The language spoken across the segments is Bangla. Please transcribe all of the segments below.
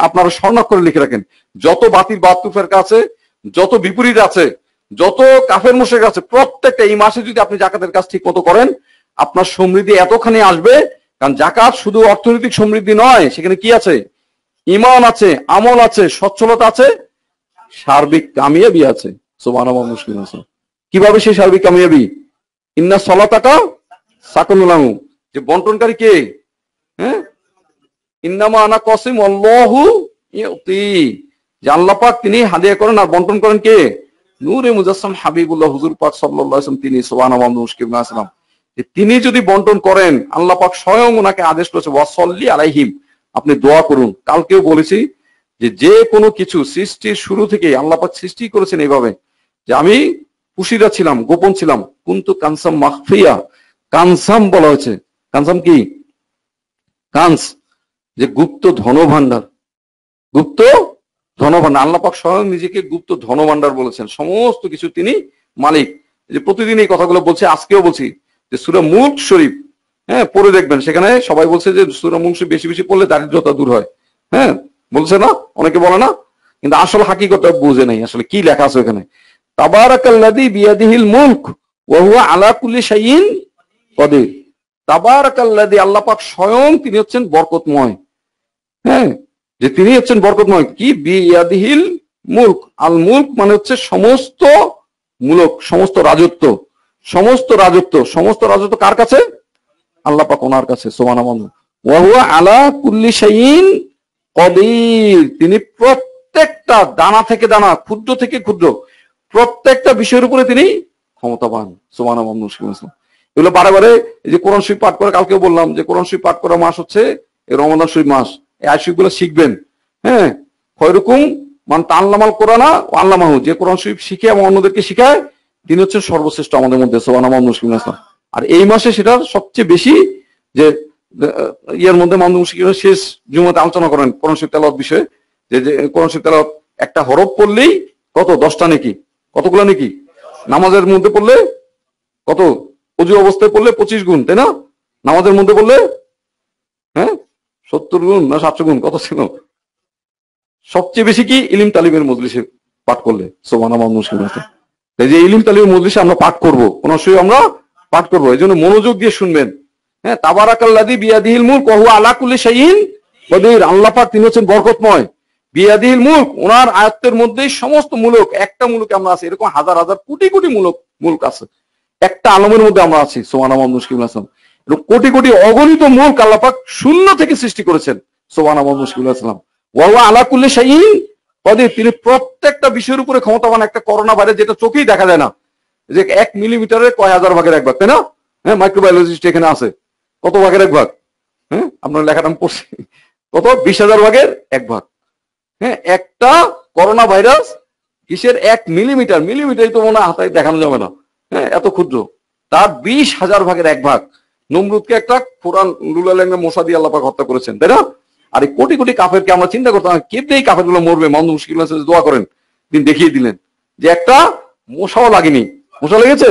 আপনারা স্বর্ণাক্ষরে লিখে রাখেন, যত বাতিল বাহাত্তর ফেরকা আছে, যত বিপরীত আছে, যত কাফের মুশরিক আছে, প্রত্যেকটা এই মাসে যদি আপনি জাকাতের কাজ ঠিক মতো করেন, আপনার সমৃদ্ধি এতখানি আসবে। কারণ জাকাত শুধু অর্থনৈতিক সমৃদ্ধি নয়, সেখানে কি আছে? ঈমান আছে, আমল আছে, সচ্ছলতা আছে, সার্বিক কামিয়াবি আছে। সুবহানাল্লাহ, মুশকিল আছে। কিভাবে সেই সার্বিক কামিয়াবি? ইন্না সলাতাকা সাকুনুল লাহু, যে বন্টনকারী কে? হ্যাঁ, ইন্নামা আনা কাসিম আল্লাহু ইউতি, যে আল্লাহ পাক তিনি হাদিয়া করেন আর বন্টন করেন কে? নূরে মুজাসসাম হাবিবুল্লাহ হুজুর পাক সাল্লাল্লাহু আলাইহি ওয়াসাল্লাম, তিনি সুবহানাল্লাহ মুশকিল আসলাম, তিনি যদি বন্টন করেন, আল্লাহ পাক স্বয়ং ওনাকে আদেশ করেছে ওয়াসাল্লি আলাইহিম, আপনি দোয়া করুন। কালকেও বলেছি যে কোনো কিছু সৃষ্টির শুরু থেকে আল্লাহ পাক সৃষ্টি করেছেন এইভাবে, যে আমি পুশিরা ছিলাম, গোপন ছিলাম, কুনতু কানসাম মাখফিয়া, কানসাম বলা হয়েছে। কানসাম কি? কানস, যে গুপ্ত ধনভাণ্ডার, গুপ্ত ধনভাণ্ডার। আল্লাহ পাক স্বয়ং নিজেকে গুপ্ত ধনভাণ্ডার বলেছেন, সমস্ত কিছু তিনি মালিক। যে প্রতিদিন এই কথাগুলো বলছে, আজকেও বলছি যে সূরা মুলক শরীফ, হ্যাঁ, পড়ে দেখবেন, সেখানে সবাই বলছে যে সূরা মুলক শরীফ বেশি বেশি পড়লে দারিদ্রতা দূর হয়। হ্যাঁ, বলছে না, অনেকে বলে না, কিন্তু আসল হাকিকতটা বুঝে নাই আসলে কি লেখা আছে ওখানে। তাবারাকাল্লাযী বিয়াদিহিল মুলক ওয়া হুয়া আলা কুল্লি শাইইন কাদির। তাবারাকাল্লাযী, আল্লাহ পাক স্বয়ং তিনি হচ্ছেন বরকতময়। হ্যাঁ, যে তিনি হচ্ছেন বরকতময়। কি? বিয়াদিহিল মুলক, আল মুলক মানে হচ্ছে সমস্ত মূলক, সমস্ত রাজত্ব, সমস্ত রাজত্ব। সমস্ত রাজত্ব কার কাছে? আল্লাহ পাক ওনার কাছে। সুবহানাল্লাহ। ওয়া হুয়া আলা কুল্লি শাইইন কাদির, তিনি প্রত্যেকটা দানা থেকে দানা, ক্ষুদ্র থেকে ক্ষুদ্র প্রত্যেকটা বিষয়ের উপরে তিনি ক্ষমতাবান। সুবহানাল্লাহ। এগুলো বারে বারে এই যে কোরআন শরীফ পাঠ করে, কালকেও বললাম যে কোরআন শরীফ পাঠ করা মাস হচ্ছে এই রমাদান শরীফ মাস। এই আয়াত শরীফগুলো শিখবেন। হ্যাঁ, খয়রুকুম মান তাআল্লামাল কোরআনা ওয়া আল্লামাহু, যে কোরআন শরীফ শিখে এবং অন্যদেরকে শিখায়, তিনি হচ্ছেন সর্বশ্রেষ্ঠ আমাদের মধ্যে। সুবহানাল্লাহ। আর এই মাসে সেটার সবচেয়ে বেশি যে ইয়ার মধ্যে মামুন মুশকিলের শেষ জুমাতে আলোচনা করেন কোরআন শরীফ তেলাওয়াত বিষয়ে, যে কোরআন শরীফ তেলাওয়াত একটা হরফ পড়লেই কত? 10টা নাকি? কতগুলো নাকি? নামাজের মধ্যে পড়লে কত? অজু অবস্থায় পড়লে 25 গুণ, তাই না? নামাজের মধ্যে পড়লে হ্যাঁ 70 গুণ না 700 গুণ, কত ছিল? সবচেয়ে বেশি কি? ইলম তালিমের মজলিসে পাঠ করলে। সুবহানাল্লাহ। এই যে ইলম তালিমের মজলিসে আমরা পাঠ করব, কোরআন শরীফ আমরা পাঠ করব, এই জন্য মনোযোগ দিয়ে শুনবেন। হ্যাঁ, তাবারাকাল্লাযী বিয়াদিহিল মুলক ওয়া হুয়া আলা কুল্লি শাইইন কাদির, আল্লাহ পাক তিনি হচ্ছেন বরকতময়। বিয়াদিহিল মুলক, ওনার আয়াতের মধ্যেই সমস্ত মুলক। একটা মুলকে আমরা আছি, এরকম হাজার হাজার কোটি কোটি মুলক আছে, একটা আলমের মধ্যে আমরা আছি। সুবহানাল্লাহ। কোটি কোটি অগণিত মুলক আল্লাহ পাক শূন্য থেকে সৃষ্টি করেছেন। সুবহানাল্লাহ। ওয়া হুয়া আলা কুল্লি শাইইন কাদির, তিনি প্রত্যেকটা বিষয়ের উপরে ক্ষমতাবান। একটা করোনা ভাইরাস যেটা চোখেই দেখা যায় না, যে 1 মিলিমিটারের কয় হাজার ভাগের এক ভাগ, তাই না? হ্যাঁ, মাইক্রোবায়োলজিস্ট এখানে আছে, কত ভাগের এক ভাগ? হ্যাঁ, আপনার লেখাটা আমি পড়ছি, কত? 20,000 ভাগের এক ভাগ। হ্যাঁ, একটা করোনা ভাইরাস কিসের? 1 মিলিমিটার, মিলিমিটারই তো মনে হাতায় দেখানো যাবে না। হ্যাঁ, এত ক্ষুদ্র, তার 20,000 ভাগের এক ভাগ। নমরুদকে একটা কোরআন লুলালেঙ্গা মশা দিয়ে আল্লাহ পাক হত্যা করেছেন, তাই না? আর এই কোটি কোটি কাফেরকে আমরা চিন্তা করতাম কেমনে এই কাফের গুলো মরবে। মামুন মুশকিল আছে, দোয়া করেন, তিনি দেখিয়ে দিলেন যে একটা মশাও লাগেনি। মশা লেগেছে?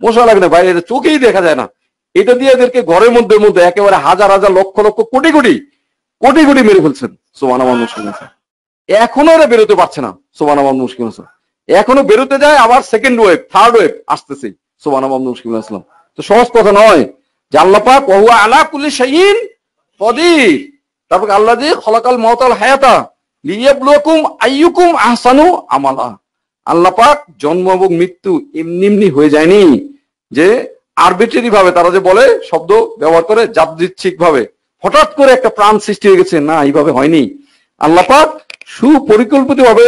মশা লাগে না ভাই, এটা চোখেই দেখা যায় না। এটা দিয়ে এদেরকে ঘরের মধ্যে মধ্যে একেবারে হাজার হাজার লক্ষ লক্ষ কোটি কোটি কোটি কোটি মেরে ফেলছেন। সুবহানাল্লাহ মুশকিল আছে, এখনো এরা বেরোতে পারছে না। সুবহানাল্লাহ মুশকিল আছে, এখনো বেরোতে যায়, আবার সেকেন্ড ওয়েভ, থার্ড ওয়েভ আসতেছে। সুবহানাল্লাহ মুশকিল আসলাম। তো সহজ কথা নয় যে আল্লাহ পাক ওয়া হুয়া আলা কুল্লি শাইইন কাদির। তারপর আল্লাহ যে খলাকাল মাউতাল হায়াতা লিয়াবলুকুম আইয়ুকুম আহসানু আমালা। আল্লাহ পাক জন্ম এবং মৃত্যু এমনি এমনি হয়ে যায়নি, যে আরবিট্রারি ভাবে তারা যে বলে শব্দ ব্যবহার করে যাদৃচ্ছিক ভাবে হঠাৎ করে একটা প্রাণ সৃষ্টি হয়ে গেছে, না, এইভাবে হয়নি। আল্লাহ পাক সুপরিকল্পিত ভাবে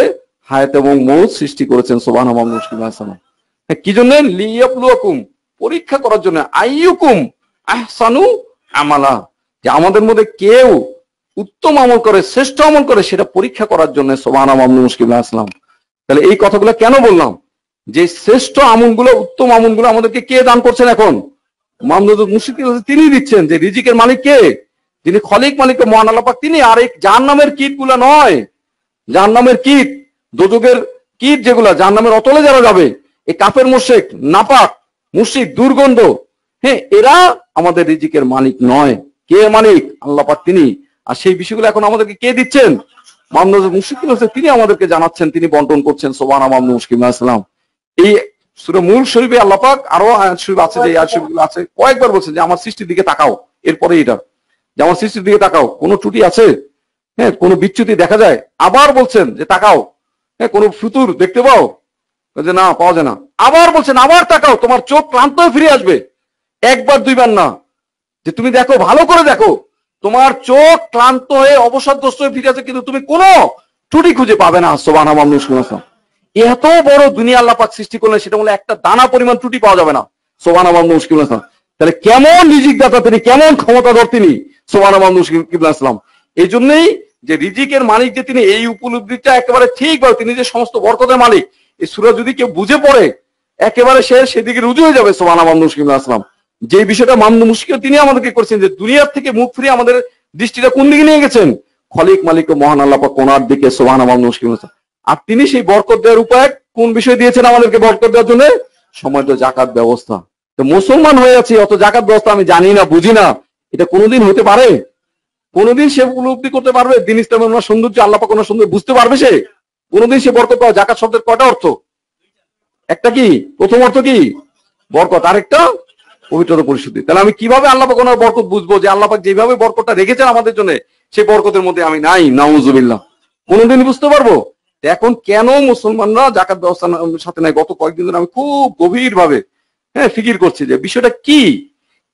হায়াত এবং মউত সৃষ্টি করেছেন। সুবহানাল্লাহ। কি জন্য? লিয়াবলুকুম, পরীক্ষা করার জন্য। আইয়ুকুম আহসানু আমালা, যে আমাদের মধ্যে কেউ উত্তম আমল করে, শ্রেষ্ঠ আমল করে, সেটা পরীক্ষা করার জন্য। সুবহানাল্লাহ। তাহলে এই কথাগুলো কেন বললাম? যে শ্রেষ্ঠ আমলগুলো, উত্তম আমলগুলো আমাদেরকে কে দান করছেন? এখন মামদুদ মুশকিল তিনি দিচ্ছেন। যে রিজিকের মালিক কে? যিনি খলিক মালিক মহান আল্লাহ পাক তিনি। আর এই জাহান্নামের কীট গুলা নয়, জাহান্নামের কীট, দোজখের কীট যেগুলা জাহান্নামের অতলে যারা যাবে, এই কাফের মুশরিক, নাপাক মুশরিক, দুর্গন্ধ, হ্যাঁ, এরা আমাদের রিজিকের মালিক নয়। কে মালিক? আল্লাহ পাক তিনি। আর সেই বিষয়গুলো এখন আমাদেরকে কে দিচ্ছেন? মোহাম্মদ মুশফিকুল হোসেন, তিনি আমাদেরকে জানাচ্ছেন, তিনি বন্টন করছেন। সুবহানাল্লাহ, মোহাম্মদ মুশফিকুল ইসলাম। এই সূরা মূল শরীফে আল্লাহ পাক আরো আয়াত শরীফ আছে, যে আয়াত শরীফগুলো আছে কয়েকবার বলছেন যে আমার সৃষ্টির দিকে তাকাও। এরপরে এটা যে আমার সৃষ্টির দিকে তাকাও, কোনো ত্রুটি আছে? হ্যাঁ, কোনো বিচ্যুতি দেখা যায়? আবার বলছেন যে তাকাও। হ্যাঁ, কোনো ফিতুর দেখতে পাও? যে না, পাওয়া যায় না। আবার বলছেন আবার তাকাও, তোমার চোখ ক্লান্ত হয়ে ফিরে আসবে। একবার দুইবার না, যে তুমি দেখো, ভালো করে দেখো, তোমার চোখ ক্লান্ত হয়ে অবসাদগ্রস্ত হয়ে ফিরে আসবে, কিন্তু তুমি কোনো ত্রুটি খুঁজে পাবে না। সুবহানাল্লাহ। এত বড় দুনিয়া আল্লাহ পাক সৃষ্টি করলেন, সেটা বলে একটা দানা পরিমাণ ত্রুটি পাওয়া যাবে না। সুবহানাল্লাহ। তাহলে কেমন রিজিক দাতা তিনি, কেমন ক্ষমতাধর তিনি। সুবহানাল্লাহ। এই জন্যই যে রিজিকের মালিক যে তিনি, এই উপলব্ধিটা একেবারে ঠিকভাবে, তিনি যে সমস্ত বরকতের মালিক, এই সূরা যদি কেউ বুঝে পড়ে, একেবারে সে সেদিকে রুজু হয়ে যাবে। সুবহানাল্লাহ। যে বিষয়টা মামদু মুশকিল তিনি আমাদেরকে করেছেন, যে দুনিয়ার থেকে মুখ ফিরিয়ে আমাদের দৃষ্টিটা কোন দিকে নিয়ে গেছেন? খলিক মালিক ও মহান আল্লাহ পাক ওনার দিকে। সুবহানাল্লাহ। আর তিনি সেই বরকত দেওয়ার উপায় কোন বিষয় দিয়েছেন আমাদেরকে বরকত দেওয়ার জন্য? সময় তো জাকাত ব্যবস্থা। তো মুসলমান হয়ে আছি, অত জাকাত ব্যবস্থা আমি জানি না, বুঝি না, এটা কোনোদিন হতে পারে? কোনোদিন সে উপলব্ধি করতে পারবে দিন ইসলামের ওনার সৌন্দর্য, আল্লাহ পাক ওনার সৌন্দর্য বুঝতে পারবে সে? কোনোদিন সে বরকত পাওয়া? জাকাত শব্দের কয়টা অর্থ? একটা কি? প্রথম অর্থ কি? বরকত। আরেকটা পবিত্রতা, পরিশুদ্ধি। তাহলে আমি কিভাবে আল্লাহ পাক ওনার বরকত বুঝবো? যে আল্লাহ পাক যেভাবে বরকতটা রেখেছেন আমাদের জন্য, সেই বরকতের মধ্যে আমি নাই। নাউজুবিল্লাহ। কোনোদিন বুঝতে পারবো? এখন কেন মুসলমানরা জাকাত ব্যবস্থার সাথে নাই? গত কয়েকদিন ধরে আমি খুব গভীর ভাবে ফিকির করছি যে বিষয়টা কি,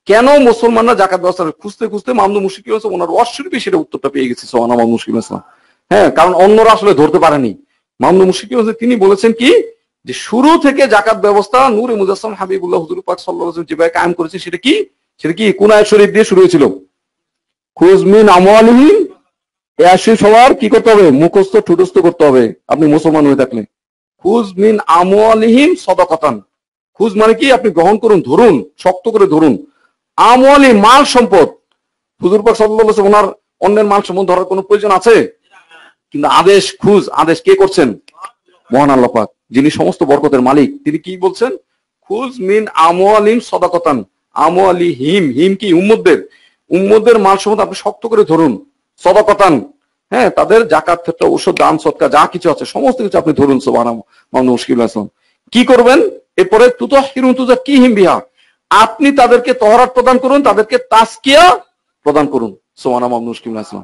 কেন মুসলমানরা জাকাত ব্যবস্থা খুঁজতে খুঁজতে মামদু মুশফিকুল ইসলাম ওনার অশ্বরূপে সেটা উত্তরটা পেয়ে গেছে। সুবহানাল্লাহ, মুশফিকুল ইসলাম। হ্যাঁ, কারণ অন্যরা আসলে ধরতে পারেনি। মামদু মুশফিকুল ইসলাম তিনি বলেছেন কি, যে শুরু থেকে জাকাত ব্যবস্থা নূরে মুজাসসাম হাবিবুল্লাহ হুজুর পাক সাল্লাল্লাহু আলাইহি ওয়াসাল্লাম যেভাবে কায়েম করেছে, সেটা কি? সেটা কি? কোন আয়াত শরীফ দিয়ে শুরু হয়েছিল? খুজ মিন আমওয়ালিহিম। এই আয়াত শরীফ সবার কি করতে হবে? মুখস্থ ঠুটস্থ করতে হবে আপনি মুসলমান হয়ে থাকলে। খুজ মিন আমওয়ালিহিম সাদাকাতান। খুজ মানে কি? আপনি গ্রহণ করুন, ধরুন, শক্ত করে ধরুন। আমওয়ালি, মাল সম্পদ। হুজুর পাক সাল্লাল্লাহু আলাইহি ওয়াসাল্লাম ওনার অন্যের মাল সম্পদ ধরার কোনো প্রয়োজন আছে? কিন্তু আদেশ, খুজ আদেশ কে করছেন? মহান আল্লাহ পাক, যিনি সমস্ত বরকতের মালিক। তিনি কি বলছেন? খুজ মিন আমওয়ালিহিম সাদাকাতান। আমওয়ালিহিম, হিম কি? উম্মতদের। উম্মতদের মাল সম্পদ আপনি শক্ত করে ধরুন। সাদাকাতান, হ্যাঁ, তাদের জাকাত, ক্ষেত্রে ঔষধ, দান, সদকা যা কিছু আছে সমস্ত কিছু আপনি ধরুন। সুবহানাল্লাহ, মুশকিল আছে। কি করবেন এরপরে? তুতাহহিরুন তুযাক্কিহিম বিহা। আপনি তাদেরকে তহরাত প্রদান করুন, তাদেরকে তাজকিয়া প্রদান করুন। সুবহানাল্লাহ, মুশকিল আছে।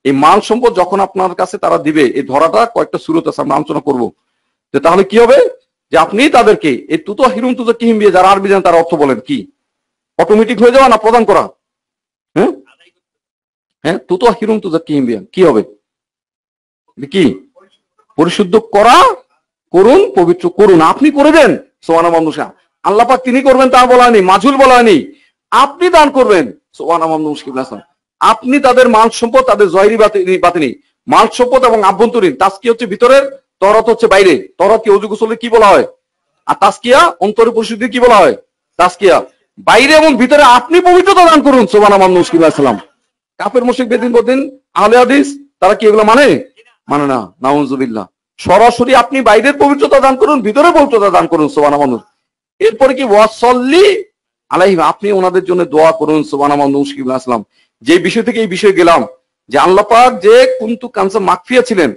এই মাল সম্পদ যখন আপনার কাছে তারা দিবে, এই ধরাটা কয়েকটা সূরত আছে, আমরা আলোচনা করবো। যে তাহলে কি হবে? যে আপনি তাদেরকে এই তুতাহহিরুন তুযাক্কিহিম বিহা, যারা আরবি জানেন তারা অর্থ বলেন কি? অটোমেটিক হয়ে যাওয়া না প্রদান করা? হ্যাঁ হ্যাঁ, তুতাহহিরুন তুযাক্কিহিম বিহা কি হবে? কি? পরিশুদ্ধ করা, করুন, পবিত্র করুন, আপনি করে দেন। সুবহানাল্লাহ। আল্লাহ পাক তিনি করবেন তা বলা হয়নি, মাঝুল বলা হয়নি, আপনি দান করবেন। সুবহানাল্লাহ। আপনি তাদের মাল সম্পদ, তাদের জহিরি বাতিনি মাল সম্পদ এবং আভ্যন্তরীণ, তাজকিয়া হচ্ছে ভিতরের, তহরাত হচ্ছে বাইরে। তহরাত কি? ওযু গোসলে কি বলা হয়? আর তাজকিয়া অন্তরের পরিশুদ্ধি কি বলা হয়? তাজকিয়া। বাইরে এবং ভিতরে আপনি পবিত্রতা দান করুন। সুবহানাল্লাহ। কাফের মুশরিক বেদিন বদিন আহলে হাদিস তারা কি এগুলো মানে? মানে না। নাউজুবিল্লাহ। সরাসরি আপনি বাইরের পবিত্রতা দান করুন, ভিতরে পবিত্রতা দান করুন। সুবহানাল্লাহ। এরপরে কি? ওয়াসাল্লি আলাইহিম, আপনি ওনাদের জন্য দোয়া করুন। সুবহানাল্লাহ। যে বিষয় থেকে এই বিষয় গেলাম, যে আল্লাহ পাক যে কুনতু কানসা মাকফিয়া ছিলেন,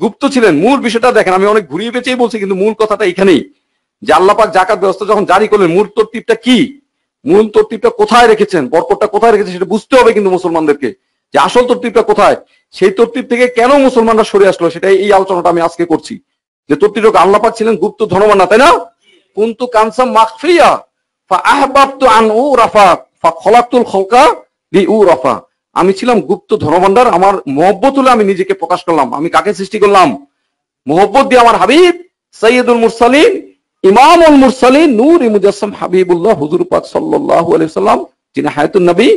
গুপ্ত ছিলেন। মূল বিষয়টা দেখেন, আমি অনেক ঘুরিয়ে পেঁচিয়ে বলছি, কিন্তু মূল কথাটা এখানেই, যে আল্লাহ পাক জাকাত ব্যবস্থা যখন জারি করলেন, মূল তরতিবটা কি? মূল তরতিবটা কোথায় রেখেছেন, বরকতটা কোথায় রেখেছেন সেটা বুঝতে হবে কিন্তু মুসলমানদেরকে, যে আসল তরতিবটা কোথায়। সেই তরতিব থেকে কেন মুসলমানরা সরে আসলো, সেটা এই আলোচনাটা আমি আজকে করছি। যে তরতিবটা আল্লাহ পাক ছিলেন গুপ্ত ধনবান না, তাই না? কুনতু কানসা মাকফিয়া ফাআহবাবতু আন উরাফা ফাখলাকতুল খালকা লিউরাফা। আমি ছিলাম গুপ্ত ধনভাণ্ডার, আমার মহব্বত হলে আমি নিজেকে প্রকাশ করলাম। আমি কাকে সৃষ্টি করলাম? মহব্বত দিয়ে আমার হাবিব সাইয়্যিদুল মুরসালিন, ইমামুল মুরসালিন, নূর মুজাসসাম হাবিবুল্লাহ হুজুর পাক সাল্লাল্লাহু আলাইহি ওয়াসাল্লাম, যিনি হায়াতুন নবী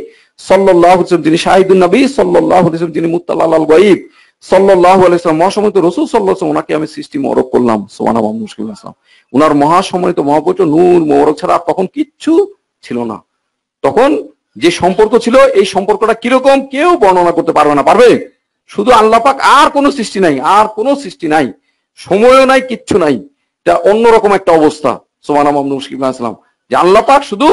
সাল্লাল্লাহু আলাইহি ওয়াসাল্লাম, যিনি শাহিদুন নবী সাল্লাল্লাহু আলাইহি ওয়াসাল্লাম, যিনি মুত্তালা আলাল গায়ব সাল্লাল্লাহু আলাইহি ওয়াসাল্লাম, মহাসম্মানিত রাসূল সাল্লাল্লাহু আলাইহি ওয়াসাল্লাম, ওনাকে আমি সৃষ্টি মোবারক করলাম। সুবহানাল্লাহ, মুশকিল আসলাম। ওনার মহাসম্মানিত মহাপবিত্র নূর মোবারক ছাড়া তখন কিচ্ছু ছিল না। তখন যে সম্পর্ক ছিল, এই সম্পর্কটা কিরকম কেউ বর্ণনা করতে পারবে না। পারবে? শুধু আল্লাহ পাক, আর কোনো সৃষ্টি নাই, আর কোনো সৃষ্টি নাই, সময়ও নাই, কিচ্ছু নাই। এটা অন্যরকম একটা অবস্থা। সুবহানাল্লাহ, মুশকিল আসলাম। যে আল্লাহ পাক শুধু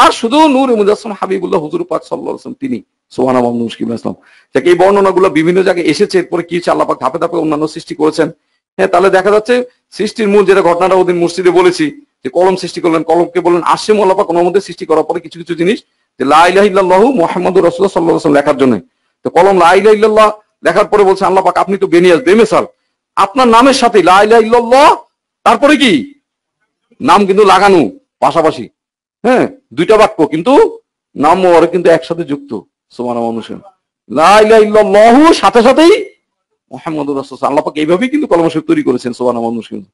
আর শুধু নূরে মুজাসসাম হাবিবুল্লাহ হুজুর পাক সাল্লাল্লাহু আলাইহি ওয়াসাল্লাম তিনি সুবহানাল্লাহ মুশকিল ইসলাম। যাকে এই বর্ণনাগুলো বিভিন্ন জায়গায় এসেছে, এরপরে কি হচ্ছে আল্লাহ পাক ধাপে ধাপে অন্যান্য সৃষ্টি করেছেন। হ্যাঁ, তাহলে দেখা যাচ্ছে সৃষ্টির মূল যেটা ঘটনাটা ওদিন মসজিদে বলেছি যে কলম সৃষ্টি করলেন, কলমকে বললেন আসিম আল্লাহ পাক ওনার মধ্যে সৃষ্টি করার পরে কিছু কিছু জিনিস যে লা ইলাহা ইল্লাল্লাহু মুহাম্মাদুর রাসূলুল্লাহ সাল্লাল্লাহু আলাইহি ওয়াসাল্লাম লেখার জন্য, তো কলম লা ইলাহা ইল্লাল্লাহ লেখার পরে বলছে আল্লাহ পাক আপনি তো বেমিসাল, আপনার নামের সাথে লা ইলাহা ইল্লাল্লাহ তারপরে কি নাম কিন্তু লাগানো পাশাপাশি, হ্যাঁ দুইটা বাক্য কিন্তু নাম ওর কিন্তু একসাথে যুক্ত। সুবহানাল্লাহ, লা ইলাহা ইল্লাল্লাহু সাথে সাথেই মুহাম্মাদুর রাসূলুল্লাহ, আল্লাহ পাক এইভাবেই কিন্তু কলম শরীফ তৈরি করেছেন। সুবহানাল্লাহ।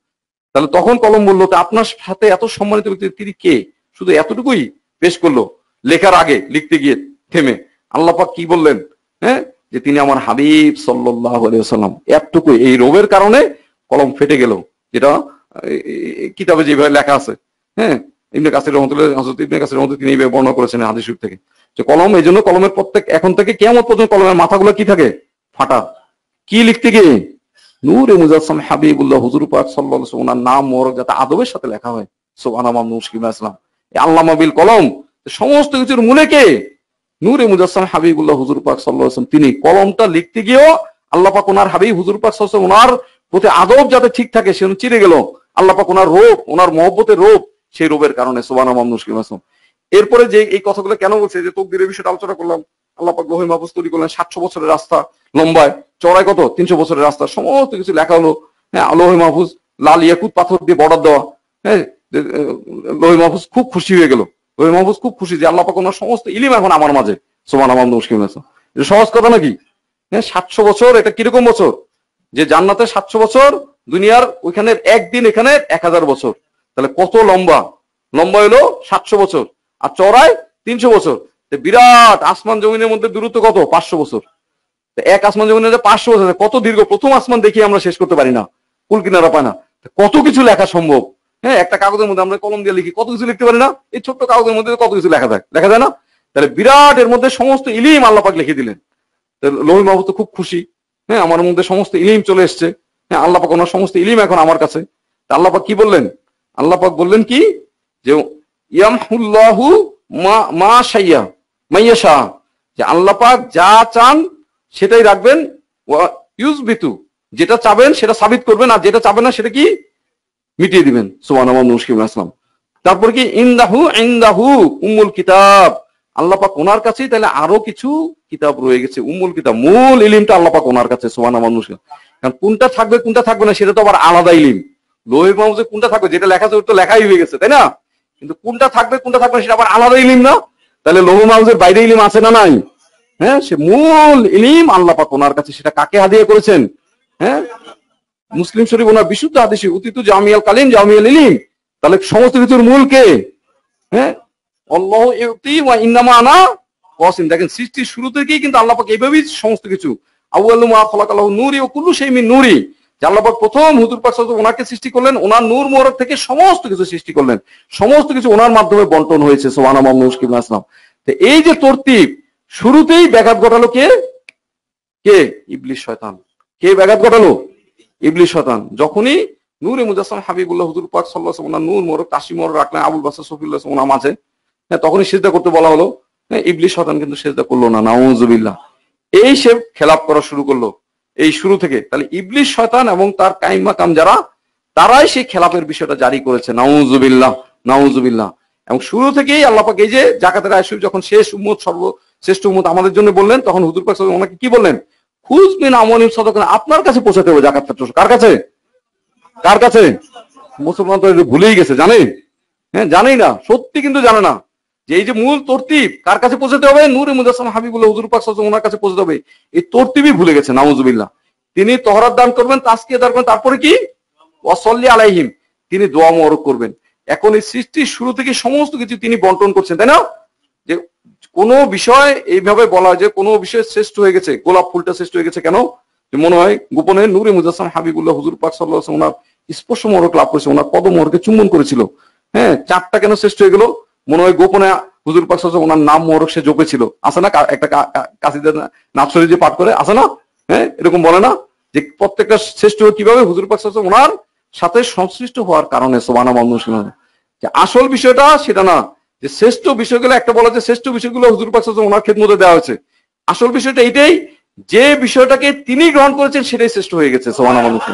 তাহলে তখন কলম বললো আপনার সাথে এত সম্মানিত ব্যক্তি তিনি কে, শুধু এতটুকুই পেশ করলো লেখার আগে, লিখতে গিয়ে থেমে আল্লাহ পাক কি বললেন, হ্যাঁ যে তিনি আমার হাবিব সাল্লাল্লাহু আলাইহি ওয়াসাল্লাম। এতটুকুই, এই রোবের কারণে কলম ফেটে গেল, যেটা কিতাবে যেভাবে লেখা আছে। হ্যাঁ, ইবনে কাসির রাহমাতুল্লাহ, হযরত ইবনে কাসির রাহমাতুল্লাহ তিনি এইভাবে বর্ণনা করেছেন হাদিস শরীফ থেকে যে কলম, এই জন্য কলমের প্রত্যেক এখন থেকে কিয়ামত পর্যন্ত কলমের মাথাগুলো কি থাকে, ফাটা। কি লিখতে গিয়ে নূরে মুজাসসাম হাবিবুল্লাহ হুজুর পাক সাল্লাল্লাহু আলাইহি ওয়াসাল্লাম নাম মোবারক যাতে আদবের সাথে লেখা হয়। সুবহানাল্লাহ মুশকিল ইসলাম, এই আল্লামা বিল কলম, সমস্ত কিছুর মূলে কে, নূরে মুজাসসাম হাবিবুল্লাহ হুজুর পাক সাল্লাল্লাহু আলাইহি ওয়াসাল্লাম তিনি। কলমটা লিখতে গিয়েও আল্লাহ পাক ওনার হাবিব হুজুর পাক সাল্লাল্লাহু আলাইহি ওয়াসাল্লাম ওনার প্রতি আদব যাতে ঠিক থাকে সে চিরে গেল। আল্লাহ পাক ওনার রূপ, ওনার মহব্বতের রূপ, সেই রূপের কারণে। সুবহানাল্লাহ মুশকিল ইসলাম। এরপরে যে এই কথাগুলো কেন বলছে, যে তাকদীরের বিষয়টা আলোচনা করলাম, আল্লাহ পাক লৌহে মাহফুজ তৈরি করলেন 700 বছরের রাস্তা লম্বায়, চড়ায় কত 300 বছরের রাস্তা, সমস্ত কিছু লেখা হলো। হ্যাঁ, লৌহে মাহফুজ লাল ইয়াকুত পাথর দিয়ে বর্ডার দেওয়া। হ্যাঁ, লৌহে মাহফুজ খুব খুশি হয়ে গেল, লৌহে মাহফুজ খুব খুশি যে আল্লাহ পাক ওনার সমস্ত ইলম এখন আমার মাঝে। সুবহানাল্লাহ মুশকিল ইসলাম, এটা সহজ কথা নাকি? হ্যাঁ, 700 বছর, এটা কিরকম বছর, যে জান্নাতে 700 বছর, দুনিয়ার ওইখানে একদিন, এখানে 1000 বছর, তাহলে কত লম্বা। লম্বা হলো 700 বছর আর চড়ায় 300 বছর, বিরাট। আসমান জমিনের মধ্যে দূরত্ব কত, 500 বছর। এক আসমান জমিনের 500 বছর, কত দীর্ঘ। প্রথম আসমান দেখি আমরা শেষ করতে পারি না, কুল কিনারা পায় না। কত কিছু লেখা সম্ভব। হ্যাঁ, একটা কাগজের মধ্যে আমরা কলম দিয়ে লিখি, কত কিছু লিখতে পারি না। এই ছোট্ট কাগজের মধ্যে কত কিছু লেখা যায় না? তাহলে বিরাট, এর মধ্যে সমস্ত ইলিম আল্লাহ পাক লিখে দিলেন। লৌহ মাহফুজ তো খুব খুশি, হ্যাঁ আমার মধ্যে সমস্ত ইলিম চলে এসছে। হ্যাঁ, আল্লাহ পাক ওনার সমস্ত ইলিম এখন আমার কাছে। আল্লাহ পাক কি বললেন, আল্লাহ পাক বললেন কি, যে ইয়ামহুল্লাহু মা শাইয়া মাইয়াশা, যে আল্লাহ পাক যা চান সেটাই রাখবেন, ইউজবিতু যেটা চাবেন সেটা সাবিত করবেন, আর যেটা চাবেন না সেটা কি মিটিয়ে দিবেন। সুবহানাল্লাহ মুশকিল ইসলাম। তারপর কি ইনদাহু উম্মুল কিতাব, আল্লাহ পাক ওনার কাছেই তাহলে আরো কিছু কিতাব রয়ে গেছে। উম্মুল কিতাব, মূল ইলিমটা আল্লাহ পাক ওনার কাছে। সুবহানাল্লাহ মুশকিল, কারণ কোনটা থাকবে কোনটা থাকবে না সেটা তো আবার আলাদা ইলিম। লৌহে মাহফুজে কোনটা থাকবে, যেটা লেখা আছে ওটা তো লেখাই হয়ে গেছে, তাই না? কিন্তু কোনটা থাকবে কোনটা থাকবে সেটা আবার আলাদা ইলিম না? তাহলে লৌহ মাহফুজের বাইরে ইলিম আছে না নাই? হ্যাঁ, সে মূল ইলিম আল্লাহ পাক ওনার কাছে। সেটা কাকে হাদিয়া করেছেন? হ্যাঁ, মুসলিম শরীফ ওনার বিশুদ্ধ হাদিসে উতিতু জামিয়াল কালিম জামিয়াল ইলিম। তাহলে সমস্ত কিছুর মূল কে? হ্যাঁ, আল্লাহু ইউতি ওয়া ইন্নামা আনা ওয়াসিম। দেখেন, সৃষ্টির শুরু থেকেই কিন্তু আল্লাহ পাক এইভাবেই সমস্ত কিছু, আউয়ালু মা খালাকাল্লাহু নূরি ওয়া কুল্লু শাইইন মিন নূরি, যে আল্লাহ পাক প্রথম হুজুর পাক সাল্লাল্লাহু আলাইহি ওয়াসাল্লাম ওনাকে সৃষ্টি করলেন, ওনার নূর মোবারক থেকে সমস্ত কিছু সৃষ্টি করলেন, সমস্ত কিছু ওনার মাধ্যমে বন্টন হয়েছে। সুবহানাল্লাহ মুশকিল ইসলাম। তো এই যে তরতিব, শুরুতেই ব্যাঘাত ঘটালো কে? কে? ইবলিস শয়তান। কে ব্যাঘাত ঘটালো? ইবলিস শয়তান। যখনই নূরে মুজাসসাম হাবিবুল্লাহ হুজুর পাক সাল্লাল্লাহু আলাইহি ওয়াসাল্লাম ওনার নূর মোবারক কাশি মোবারক রাখলেন আবুল বাসার সফিউল্লাহ ওনার মাঝে, হ্যাঁ তখনই সিজদা করতে বলা হলো। হ্যাঁ, ইবলিস শয়তান কিন্তু সিজদা করলো না, নাউযুবিল্লাহ। এই সে খেলাপ করা শুরু করলো এই শুরু থেকে। তাহলে ইবলিস শয়তান এবং তার কাইম মাকাম যারা, তারাই সেই খেলাপের বিষয়টা জারি করেছে। নাউযুবিল্লাহ, নাউযুবিল্লাহ। এবং শুরু থেকেই আল্লাহ পাক এই যে যাকাতের আয়াত শরীফ যখন শেষ উম্মত, সর্বশ্রেষ্ঠ উম্মত আমাদের জন্য বললেন, তখন হুজুর পাক সাল্লাল্লাহু আলাইহি ওয়াসাল্লাম ওনাকে কি বললেন? খুজ মিন আমওয়ালিহিম সাদাকাহ, আপনার কাছে পৌঁছাতে হবে যাকাত পত্র। কার কাছে? কার কাছে? মুসলমান তো ভুলেই গেছে, জানে? হ্যাঁ, জানেই না, সত্যি কিন্তু জানে না যে এই যে মূল তরতিব কার কাছে পৌঁছাতে হবে, নূরে মুজাসসাম হাবিবুল্লাহ হুজুর পাক সাল্লাল্লাহু আলাইহি ওয়াসাল্লাম ওনার কাছে পৌঁছাতে হবে। এই তরতিবই ভুলে গেছে, নাউযুবিল্লাহ। তিনি তহরাত দান করবেন, তাজকিয়া দান করবেন, তারপরে কি ওয়াসাল্লি আলাইহিম, তিনি দোয়া মোবারক করবেন। এখন এই সৃষ্টির শুরু থেকে সমস্ত কিছু তিনি বন্টন করছেন, তাই না? যে কোন বিষয় এইভাবে বলা হয় যে কোন বিষয় শ্রেষ্ঠ হয়ে গেছে, গোলাপ ফুলটা শ্রেষ্ঠ হয়ে গেছে কেন? যে মনে হয় গোপনে নূরে মুজাসসাম হাবিবুল্লাহ হুজুর পাক সাল্লাল্লাহু আলাইহি ওয়াসাল্লাম ওনার স্পর্শ মোবারক লাভ করেছে, ওনার কদম মোবারকে চুম্বন করেছিল। হ্যাঁ, চারটা কেন শ্রেষ্ঠ হয়ে গেল? মনে হয় গোপনে হুজুর পাক সাল্লাল্লাহু আলাইহি ওয়াসাল্লাম ওনার নাম মোবারক সে জপেছিল, আছে না? একটা কাসিদা নাথশরী যে পাঠ করে, আছে না? হ্যাঁ, এরকম বলে না যে প্রত্যেকটা শ্রেষ্ঠ কিভাবে? হুজুর পাক সাল্লাল্লাহু আলাইহি ওয়াসাল্লাম ওনার সাথে সংশ্লিষ্ট হওয়ার কারণে। সুবহানাল্লাহ। যে আসল বিষয়টা সেটা না, যে শ্রেষ্ঠ বিষয়গুলো একটা বলা যে শ্রেষ্ঠ বিষয়গুলো হুজুর পাক সাল্লাল্লাহু আলাইহি ওয়াসাল্লাম ওনার খেদমতে দেওয়া হয়েছে। আসল বিষয়টা এটাই, যে বিষয়টাকে তিনি গ্রহণ করেছেন সেটাই শ্রেষ্ঠ হয়ে গেছে। সুবহানাল্লাহ।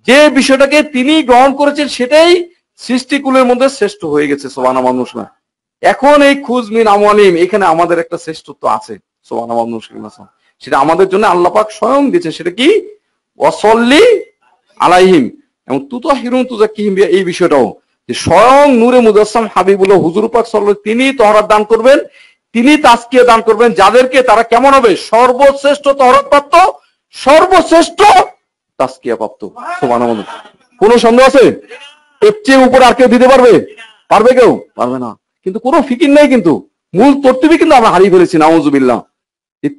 যে বিষয়টাকে তিনি গ্রহণ করেছেন সেটাই সৃষ্টিকুলের মধ্যে শ্রেষ্ঠ হয়ে গেছে। সুবহানাল্লাহ। এখন এই খুজ মিন আমওয়ালিহিম, এখানে আমাদের একটা শ্রেষ্ঠত্ব আছে। সুবহানাল্লাহ। সেটা আমাদের জন্য আল্লাহ পাক স্বয়ং দিয়েছেন। সেটা কি? ওয়াসল্লি আলাইহিম এবং তুতাহিরুন তুজাক্কিহিম, এই বিষয়টাও যে স্বয়ং নূরে মুজাসসাম হাবিবুল্লাহ হুজুর পাক সাল্লাল্লাহু আলাইহি তিনি তহরাত দান করবেন, তিনি তাজকিয়া দান করবেন যাদেরকে, তারা কেমন হবে? সর্বশ্রেষ্ঠ তহরাত প্রাপ্ত, সর্বশ্রেষ্ঠ তাজকিয়া প্রাপ্ত। সুবহানাল্লাহ। কোনো সন্দেহ আছে? এর চেয়ে উপরে আর কেউ দিতে পারবে? পারবে কেউ? পারবে না। কিন্তু কোনো ফিকির নেই, কিন্তু মূল তরতিবই কিন্তু আমরা হারিয়ে ফেলেছি। নাউজুবিল্লাহ।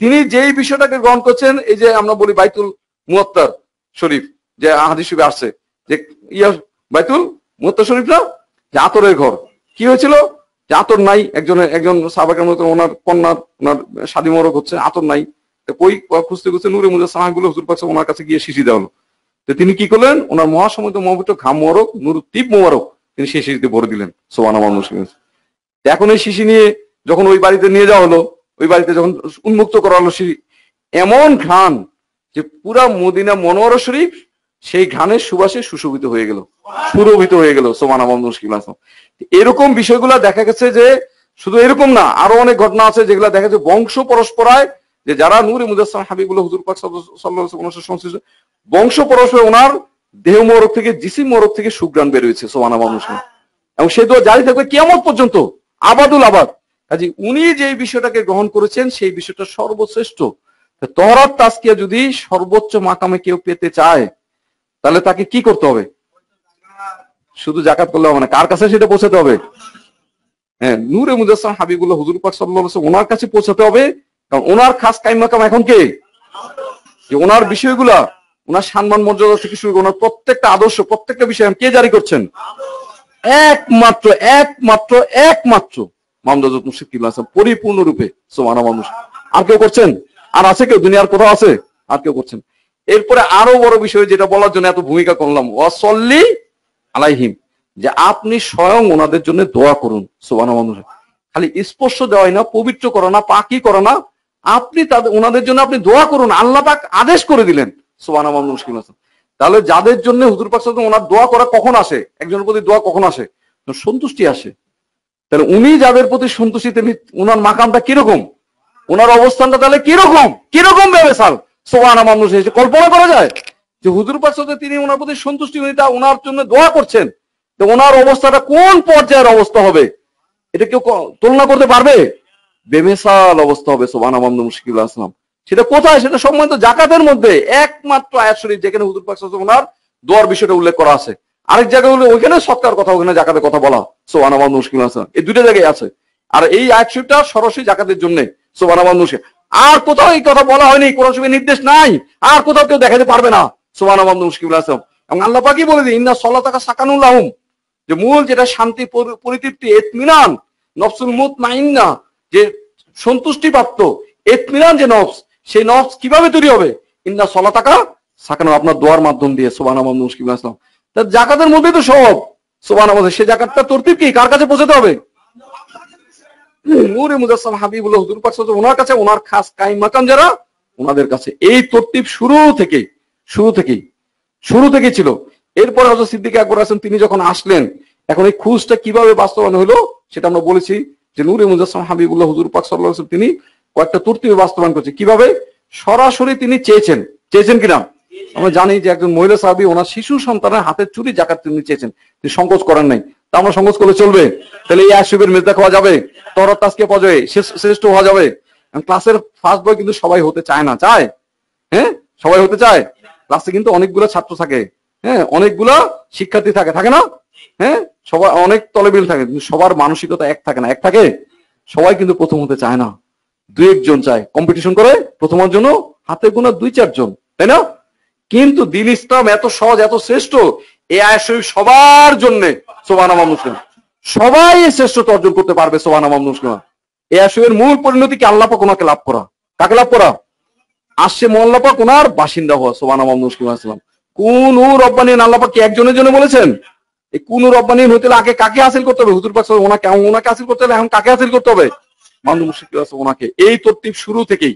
তিনি যেই বিষয়টাকে গ্রহণ করছেন, এই যে আমরা বলি বাইতুল মুআত্তার শরীফ, যে হাদিস শরীফে আসছে যে বাইতুল মুআত্তার শরীফ না, যে আতরের ঘর। কি হয়েছিল? যে আতর নাই, একজন সাহাবাকের মতো ওনার কন্যার, ওনার শাদী মোবারক হচ্ছে, আতর নাই। কই খুঁজতে খুঁজতে নূরে মুজাসসাম গুলো হুজুর পাক ওনার কাছে গিয়ে শিশি দেওয়া হলো। তো তিনি কি করলেন? ওনার মহাসমুদ্র মহাবিত ঘাম মোবারক, নূর তীব মোবারক তিনি সেই শিশিতে ভরে দিলেন। সুবহানাল্লাহ। এখন এই শিশি নিয়ে যখন ওই বাড়িতে নিয়ে যাওয়া হলো, ওই বাড়িতে যখন উন্মুক্ত করা হলো শিশি, এমন ঘ্রাণ যে পুরা মদিনা মনোয়ারা শরীফ সেই ঘ্রাণের সুবাসে সুশোভিত হয়ে গেল, সুরভিত হয়ে গেল। সুবহানাল্লাহ। এরকম বিষয়গুলো দেখা গেছে যে শুধু এরকম না, আরো অনেক ঘটনা আছে যেগুলো দেখা যাচ্ছে বংশ পরস্পরায়, যে যারা নূরে মুজাসসাম হাবিবুল্লাহ হুজুর পাক সাল্লাল্লাহু আলাইহি ওয়াসাল্লাম বংশ পরস্পর ওনার দেহ মোবারক থেকে, জিসিম মোবারক থেকে সুঘ্রাণ বের হয়েছে। সুবহানাল্লাহ। এবং সেই দোয়া জারি থাকবে কিয়ামত পর্যন্ত, আবাদুল আবাদ। কাজে উনি যে বিষয়টাকে গ্রহণ করেছেন সেই বিষয়টা সর্বশ্রেষ্ঠ। তহরাত তাজকিয়া যদি সর্বোচ্চ মাকামে কেউ পেতে চায়, তাহলে তাকে কি করতে হবে? শুধু যাকাত করলে হবে না, কার কাছে সেটা পৌঁছাতে হবে? হ্যাঁ, নূরে মুজাসসাম হাবিবুল্লাহ হুজুর পাক সাল্লাল্লাহু আলাইহি ওয়াসাল্লাম ওনার কাছে পৌঁছাতে হবে। কারণ ওনার খাস কায়েম মাকাম এখন কে? যে ওনার বিষয়গুলা, ওনার সম্মান মর্যাদা থেকে শুরু করে ওনার প্রত্যেকটা আদর্শ, প্রত্যেকটা বিষয় কে জারি করছেন? একমাত্র একমাত্র একমাত্র মুহাম্মদ হযরত মুর্শিদ কিবলা পরিপূর্ণ রূপে। সুবহানাল্লাহ। আর কেউ করছেন? আর আছে কেউ? দুনিয়ার কোথাও আছে? আর কেউ করছেন? এরপরে আরো বড় বিষয় যেটা বলার জন্য এত ভূমিকা করলাম, ওয়াসল্লি আলাইহিম, যে আপনি স্বয়ং ওনাদের জন্য দোয়া করুন। সুবহানাল্লাহ। খালি স্পর্শ দেওয়াই না, পবিত্র করো না, পাকি করো না, আপনি তাদের ওনাদের জন্য আপনি দোয়া করুন। আল্লাহ পাক আদেশ করে দিলেন। সুবহানাল্লাহ। তাহলে যাদের জন্য হুজুর পাক সাল্লাল্লাহু আলাইহি ওয়াসাল্লাম ওনার দোয়া করা কখন আসে? একজনের প্রতি দোয়া কখন আসে? সন্তুষ্টি আসে। তাহলে উনি যাদের প্রতি সন্তুষ্টি, ওনার মাকামটা কিরকম, ওনার অবস্থানটা তাহলে কিরকম, কিরকম বেবেসাল। সুবহানাল্লাহ। কল্পনা করা যায় যে হুজুর পাক সাল্লাল্লাহু আলাইহি ওয়াসাল্লাম তিনি ওনার প্রতি সন্তুষ্টি, উনি তা ওনার জন্য দোয়া করছেন, তো ওনার অবস্থাটা কোন পর্যায়ের অবস্থা হবে? এটা কেউ তুলনা করতে পারবে? বেমেসাল অবস্থা হবে। সুবহানাল্লাহ। মুশকিল আসলাম সেটা কোথায়? সেটা সম্মানিত জাকাতের মধ্যে একমাত্র আয়াত শরীফ যেখানে হুজুর পাক সাল্লাল্লাহু আলাইহি ওয়াসাল্লাম ওনার দোয়ার বিষয়টা উল্লেখ করা আছে। আরেক জায়গায় হলো ওইখানে সৎকার কথা, ওখানে জাকাতের কথা বলা। সুবহানাল্লাহ। মুশকিল আসলাম এই দুটো জায়গায় আছে। আর এই আয়াত শরীফটা সরাসরি জাকাতের জন্য। সুবহানাল্লাহ। আর কোথাও এই কথা বলা হয়নি, কোরআন শরীফে নির্দেশ নাই, আর কোথাও কেউ দেখাতে পারবে না। সুবহানাল্লাহ। মুশকিল আসলাম। এবং আল্লাহ পাকই বলে দিন ইন্না সলাতাকা সাকানুল লাহুম, যে মূল যেটা শান্তি, পরিতৃপ্তি, ইতমিনান, নফসুল মুতমাইন্না, যে সন্তুষ্টি প্রাপ্ত ইতমিনান যে নফস, সেই নফস কিভাবে তৈরি হবে? ইন্না সলাতাকা সাকানু, আপনার দোয়ার মাধ্যম দিয়ে। সুবহানাল্লাহ। মুশকিল আসলাম। তা জাকাতের মধ্যে তো সব। সুবহানাল্লাহ। সে জাকাতটা তরতিব কি? কার কাছে পৌঁছাতে হবে? নূরে মুজাসসাম হাবিবুল্লাহ হুজুর পাক সাল্লাল্লাহু আলাইহি ওয়াসাল্লাম ওনার কাছে, ওনার খাস কায়েম মাকাম যারা, ওনাদের কাছে এই তরতিব শুরু থেকে ছিল। এরপরে হযরত সিদ্দিক আকবর আছেন, তিনি যখন আসলেন, এখন এই খুঁজটা কিভাবে বাস্তবায়ন হলো সেটা আমরা বলেছি যে নূরে মুজাসসাম হাবিবুল্লাহ হুজুর পাক সাল্লাল্লাহু আলাইহি ওয়াসাল্লাম তিনি কয়েকটা তরতিবে বাস্তবায়ন করছে। কিভাবে? সরাসরি তিনি চেয়েছেন কিনা? আমরা জানি যে একজন মহিলা সাহাবী ওনার শিশু সন্তানের হাতের চুরি জাকাত তিনি চেয়েছেন, তিনি সংকোচ করেন নাই। তা আমরা সংকোচ করলে চলবে? তাহলে এই আশুবের মেজদা খাওয়া যাবে, তহরাত তাজকিয়া পাওয়া যাবে, শ্রেষ্ঠ হওয়া যাবে। ক্লাসের ফার্স্ট বয় কিন্তু সবাই হতে চায় না। চায়? হ্যাঁ, সবাই হতে চায়। ক্লাসে কিন্তু অনেকগুলো ছাত্র থাকে, হ্যাঁ, অনেকগুলো শিক্ষার্থী থাকে না? হ্যাঁ, সবাই অনেক তলেবিল থাকে, কিন্তু সবার মানসিকতা এক থাকে না। এক থাকে? সবাই কিন্তু প্রথম হতে চায় না, দুই একজন চায়। কম্পিটিশন করে প্রথমের জন্য হাতে গোনা 2-4 জন, তাই না? কিন্তু দ্বীন ইসলাম এত সহজ, এত শ্রেষ্ঠ, এই আয়াত শরীফ সবার জন্য। সুবহানাল্লাহ। সবাই শ্রেষ্ঠতা অর্জন করতে পারবে। সুবহানাল্লাহ। এই আয়াত শরীফের মূল পরিণতি কি? আল্লাহ পাক ওনাকে লাভ করা। কাকে লাভ করা? আসছে মোল্লা পাক ওনার বাসিন্দা হওয়া। সুবহানাল্লাহ। কুনু রব্বানিন, আল্লাহ পাক কি একজনের জন্য বলেছেন? এই কুনু রব্বানি হইতে হলে আগে কাকে হাসিল করতে হবে? হুজুর পাক ওনাকে হাসিল করতে হলে এখন কাকে হাসিল করতে হবে? মামদুদ মুশরিক আছে ওনাকে। এই তরতিব শুরু থেকেই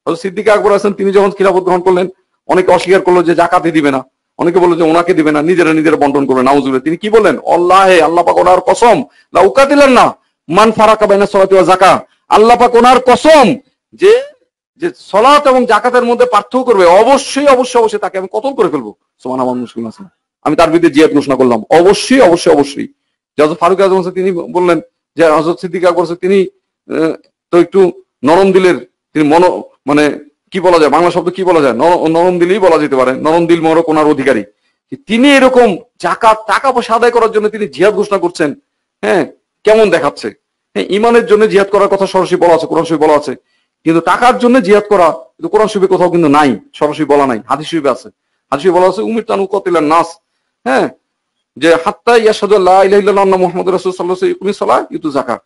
হযরত সিদ্দিক আকবর আছেন, তিনি যখন খিলাফত গ্রহণ করলেন, অনেকে অস্বীকার করলো যে জাকাতে দিবে না, অনেকে বললো যে ওনাকে দিবে না, নিজেরা বন্টন করবে। নাউজুবিল্লাহ। তিনি কি বললেন? আল্লাহ পাক ওনার কসম, লা উকাতিলান না মান ফারাকা বাইনা সালাতি ওয়া যাকাত। আল্লাহ পাক ওনার কসম যে সালাত এবং যাকাতের মধ্যে পার্থক্য করবে, অবশ্যই তাকে আমি কতল করে ফেলবো। সুবহানাল্লাহ। আমি তার বিরুদ্ধে জিহাদ ঘোষণা করলাম। অবশ্যই। হযরত ফারুক আযম তিনি বললেন যে হযরত সিদ্দিক আকবর তিনি তো একটু নরম দিলের, তিনি মানে কি বলা যায়, বাংলা শব্দ কি বলা যায়, নরম দিলেই বলা যেতে পারে, নরম দিল মোরক ওনার অধিকারী। তিনি এরকম জাকাত টাকা পয়সা আদায় করার জন্য তিনি জিহাদ ঘোষণা করছেন। হ্যাঁ, কেমন দেখাচ্ছে? হ্যাঁ, ইমানের জন্য জিহাদ করার কথা সরাসরি বলা আছে, কোরআন শরীফে বলা আছে, কিন্তু টাকার জন্য জিহাদ করা কিন্তু কোরআন শরীফে কোথাও কিন্তু নাই, সরাসরি বলা নাই। হাদিস শরীফে আছে, হাদিস শরীফে বলা আছে উমিরতু আন উকাতিলান নাস, হ্যাঁ, যে হাত্তা ইয়াশহাদু লা ইলাহা ইল্লাল্লাহ ওয়া মুহাম্মাদুর রাসূলুল্লাহ সাল্লাল্লাহু আলাইহি ওয়া সাল্লাম সালাত ইউতু যাকাত।